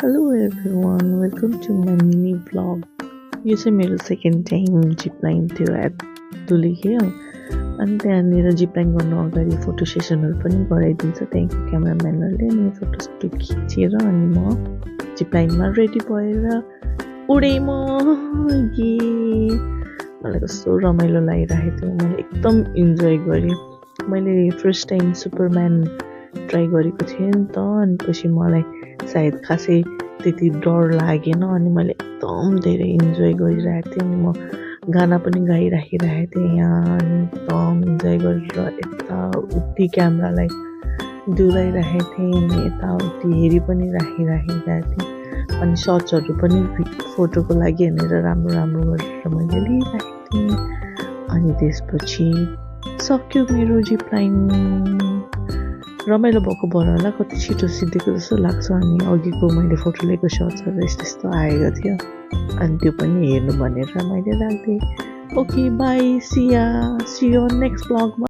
Hello everyone, welcome to my mini vlog. यो चाहिँ मेरो सेकेन्ड टाइम जिपलाइन थियो एट दुली हिल अनि त्यहाँनिर जिपलाइन गर्नु अगाडि फोटो सेसनहरू पनि गराइदिन्छ त्यहाँको क्यामेराम्यानहरूले अनि फोटो खिचेर अनि म जिपलाइनमा रेडी भएर उडेँ म मलाई कस्तो रमाइलो लागिरहेको थियो मैले एकदम इन्जोय गरेँ मैले फर्स्ट टाइम सुपरम्यान ट्राई गरेको थिएँ नि त अनि पछि मलाई सायद खासै त्यति डर लागेन अनि मैले एकदम धेरै इन्जोय गरिरहेको थिएँ अनि म गाना पनि गाइराखिरहेको थिएँ यहाँ अनि एकदम इन्जोय गरेर यताउति क्यामेरालाई डुलाइरहेको थिएँ अनि यताउति हेरि पनि राखिरहेको थिएँ अनि सर्ट्सहरू पनि फोटोको लागि हेरेर राम्रो गरेर मैले लिइरहेको थिएँ अनि त्यसपछि सक्यो मेरो जिपलाइन रमाइलो भएको भएर होला कति छिटो सिद्धेको जस्तो लाग्छ अनि अघिको मैले फोटो लिएको सर्ट्सहरू यस्तो आएको थियो अनि त्यो पनि हेर्नु भनेर मैले राख्दिएँ okay bye see you next भ्लगमा